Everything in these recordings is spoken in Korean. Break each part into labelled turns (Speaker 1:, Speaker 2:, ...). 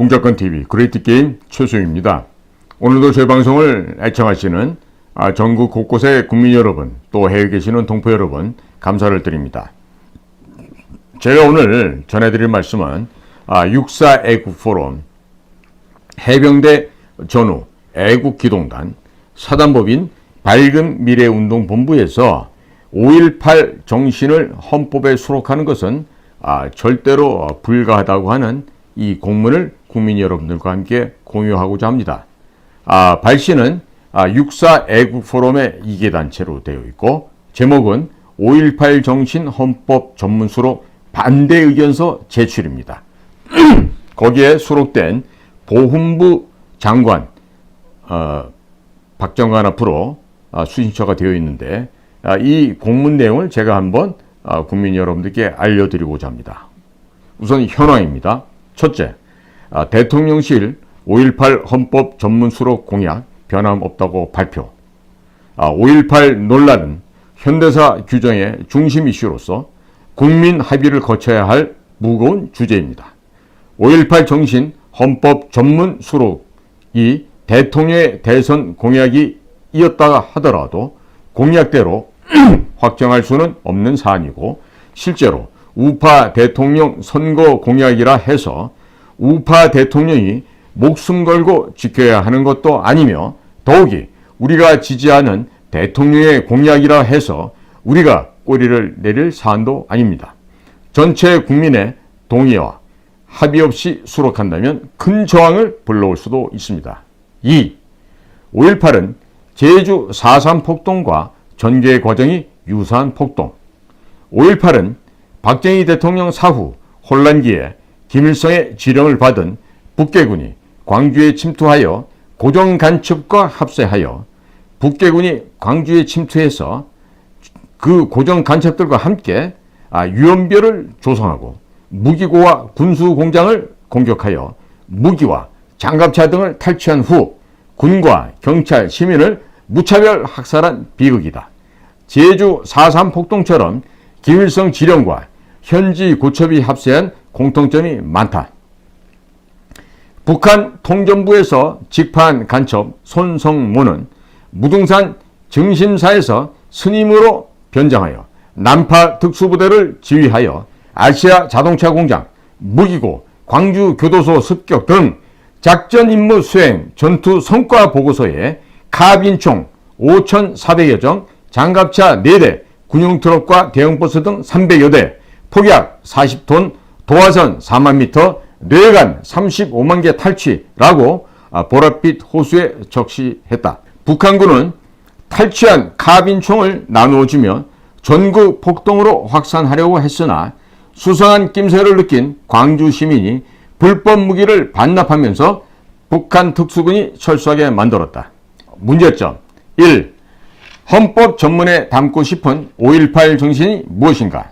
Speaker 1: 공작권TV 그레이트게임 최수영입니다. 오늘도 저희 방송을 애청하시는 전국 곳곳의 국민 여러분, 또 해외에 계시는 동포 여러분 감사를 드립니다. 제가 오늘 전해드릴 말씀은 육사 애국 포럼, 해병대 전후 애국기동단, 사단법인 밝은 미래운동본부에서 5.18 정신을 헌법에 수록하는 것은 절대로 불가하다고 하는 이 공문을 국민 여러분들과 함께 공유하고자 합니다. 발시는 육사 애국 포럼의 2개 단체로 되어 있고, 제목은 5.18 정신 헌법 전문수록 반대 의견서 제출입니다. 거기에 수록된 보훈부 장관 박정관 앞으로 수신처가 되어 있는데, 이 공문 내용을 제가 한번 국민 여러분들께 알려드리고자 합니다. 우선 현황입니다. 첫째, 대통령실 5.18 헌법 전문 수록 공약 변함없다고 발표. 5.18 논란은 현대사 규정의 중심 이슈로서 국민 합의를 거쳐야 할 무거운 주제입니다. 5.18 정신 헌법 전문 수록이 대통령의 대선 공약이 이었다 하더라도 공약대로 확정할 수는 없는 사안이고, 실제로 우파 대통령 선거 공약이라 해서 우파 대통령이 목숨 걸고 지켜야 하는 것도 아니며, 더욱이 우리가 지지하는 대통령의 공약이라 해서 우리가 꼬리를 내릴 사안도 아닙니다. 전체 국민의 동의와 합의 없이 수록한다면 큰 저항을 불러올 수도 있습니다. 2. 5.18은 제주 4.3 폭동과 전개 과정이 유사한 폭동. 5.18은 박정희 대통령 사후 혼란기에 김일성의 지령을 받은 북계군이 광주에 침투하여 고정간첩과 합세하여 북계군이 광주에 침투해서 그 고정간첩들과 함께 유언별을 조성하고 무기고와 군수공장을 공격하여 무기와 장갑차 등을 탈취한 후 군과 경찰, 시민을 무차별 학살한 비극이다. 제주 4.3 폭동처럼 김일성 지령과 현지 고첩이 합세한 공통점이 많다. 북한 통전부에서 직파한 간첩 손성모는 무등산 정신사에서 스님으로 변장하여 남파 특수부대를 지휘하여 아시아 자동차 공장, 무기고, 광주 교도소 습격 등 작전 임무 수행 전투 성과 보고서에 카빈총 5,400여 정, 장갑차 4대, 군용트럭과 대형버스 등 300여 대, 폭약 40톤, 도화선 4만 미터, 뇌관 35만 개 탈취라고 보랏빛 호수에 적시했다. 북한군은 탈취한 카빈총을 나누어주며 전국 폭동으로 확산하려고 했으나 수상한 낌새를 느낀 광주 시민이 불법 무기를 반납하면서 북한 특수군이 철수하게 만들었다. 문제점 1. 헌법 전문에 담고 싶은 5.18 정신이 무엇인가?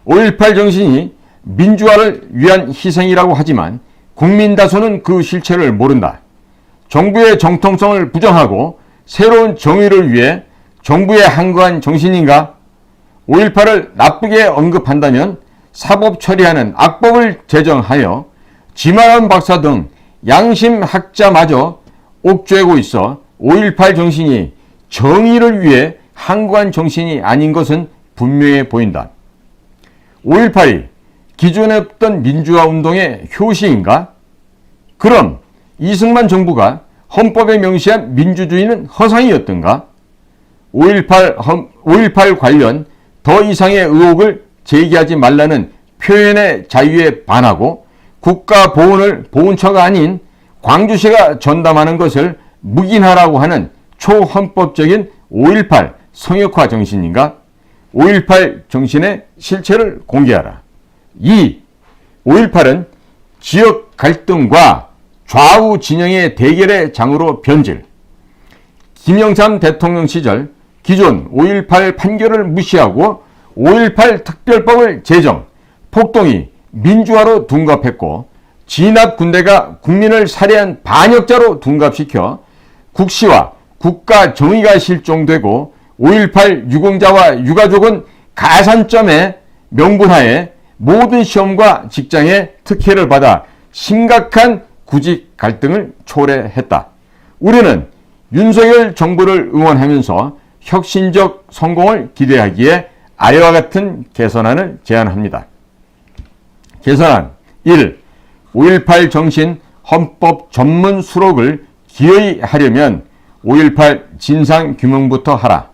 Speaker 1: 5.18 정신이 민주화를 위한 희생이라고 하지만 국민 다수는 그 실체를 모른다. 정부의 정통성을 부정하고 새로운 정의를 위해 정부의 항거한 정신인가? 5.18을 나쁘게 언급한다면 사법 처리하는 악법을 제정하여 지만원 박사 등 양심학자마저 옥죄고 있어 5.18 정신이 정의를 위해 항거한 정신이 아닌 것은 분명해 보인다. 5.18이 기존에 없던 민주화 운동의 효시인가? 그럼 이승만 정부가 헌법에 명시한 민주주의는 허상이었던가? 5.18 관련 더 이상의 의혹을 제기하지 말라는 표현의 자유에 반하고 국가 보훈을 보훈처가 아닌 광주시가 전담하는 것을 묵인하라고 하는 초헌법적인 5.18 성역화 정신인가? 5.18 정신의 실체를 공개하라. 2. 5.18은 지역 갈등과 좌우 진영의 대결의 장으로 변질. 김영삼 대통령 시절 기존 5.18 판결을 무시하고 5.18 특별법을 제정, 폭동이 민주화로 둔갑했고 진압 군대가 국민을 살해한 반역자로 둔갑시켜 국시와 국가 정의가 실종되고 5.18 유공자와 유가족은 가산점의 명분하에 모든 시험과 직장에 특혜를 받아 심각한 구직 갈등을 초래했다. 우리는 윤석열 정부를 응원하면서 혁신적 성공을 기대하기에 아래와 같은 개선안을 제안합니다. 개선안 1. 5.18 정신 헌법 전문 수록을 기어이 하려면 5.18 진상규명부터 하라.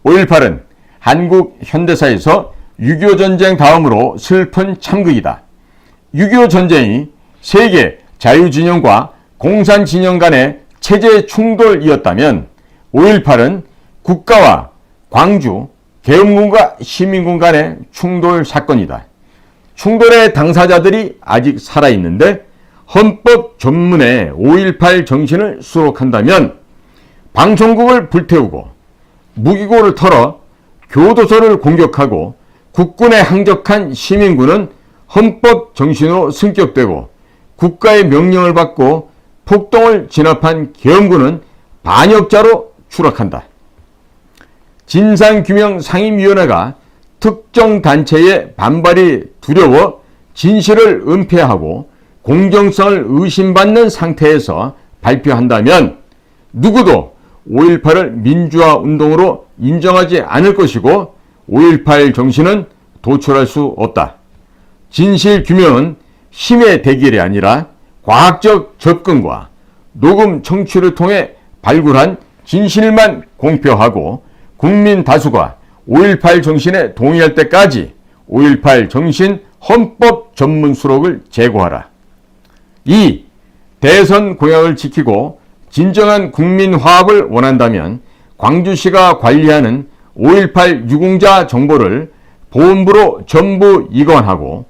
Speaker 1: 5.18은 한국 현대사에서 6.25 전쟁 다음으로 슬픈 참극이다. 6.25 전쟁이 세계 자유진영과 공산진영 간의 체제 충돌이었다면 5.18은 국가와 광주, 계엄군과 시민군 간의 충돌 사건이다. 충돌의 당사자들이 아직 살아있는데 헌법 전문에 5.18 정신을 수록한다면 방송국을 불태우고 무기고를 털어 교도소를 공격하고 국군에 항적한 시민군은 헌법 정신으로 승격되고 국가의 명령을 받고 폭동을 진압한 계엄군은 반역자로 추락한다. 진상규명상임위원회가 특정 단체의 반발이 두려워 진실을 은폐하고 공정성을 의심받는 상태에서 발표한다면 누구도 5.18을 민주화 운동으로 인정하지 않을 것이고 5.18 정신은 도출할 수 없다. 진실 규명은 힘의 대결이 아니라 과학적 접근과 녹음 청취를 통해 발굴한 진실만 공표하고 국민 다수가 5.18 정신에 동의할 때까지 5.18 정신 헌법 전문 수록을 제고하라. 2. 대선 공약을 지키고 진정한 국민 화합을 원한다면 광주시가 관리하는 5.18 유공자 정보를 보훈부로 전부 이관하고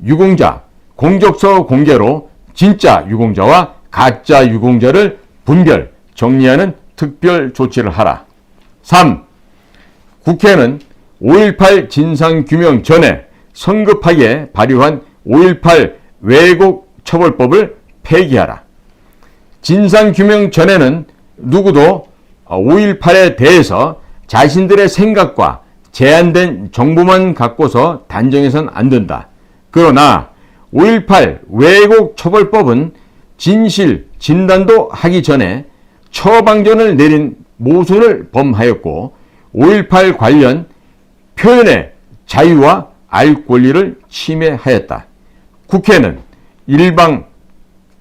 Speaker 1: 유공자 공적서 공개로 진짜 유공자와 가짜 유공자를 분별, 정리하는 특별 조치를 하라. 3. 국회는 5.18 진상규명 전에 성급하게 발의한 5.18 왜곡 처벌법을 폐기하라. 진상규명 전에는 누구도 5.18에 대해서 자신들의 생각과 제한된 정보만 갖고서 단정해서는 안 된다. 그러나 5.18 왜곡 처벌법은 진실, 진단도 하기 전에 처방전을 내린 모순을 범하였고 5.18 관련 표현의 자유와 알 권리를 침해하였다. 국회는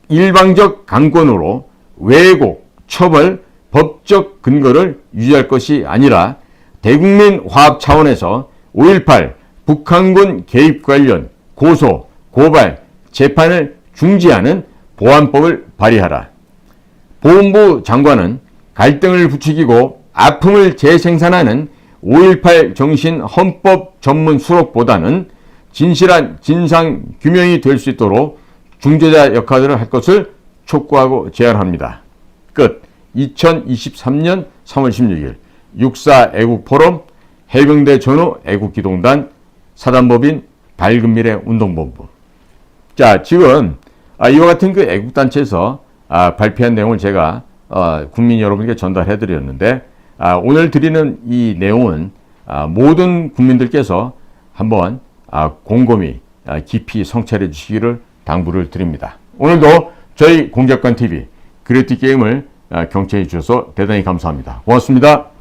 Speaker 1: 일방적 강권으로 왜곡, 처벌, 법적 근거를 유지할 것이 아니라 대국민 화합 차원에서 5.18 북한군 개입 관련 고소, 고발, 재판을 중지하는 보안법을 발의하라. 보훈부 장관은 갈등을 부추기고 아픔을 재생산하는 5.18 정신 헌법 전문 수록보다는 진실한 진상 규명이 될 수 있도록 중재자 역할을 할 것을 촉구하고 제안합니다. 끝. 2023년 3월 16일 6.4 애국포럼 해병대 전후 애국기동단 사단법인 밝은미래 운동본부. 자, 지금 이와 같은 그 애국단체에서 발표한 내용을 제가 국민 여러분께 전달해 드렸는데 오늘 드리는 이 내용은 모든 국민들께서 한번 곰곰이 깊이 성찰해 주시기를 당부를 드립니다. 오늘도 저희 공작관TV 그래티 게임을 경청해 주셔서 대단히 감사합니다. 고맙습니다.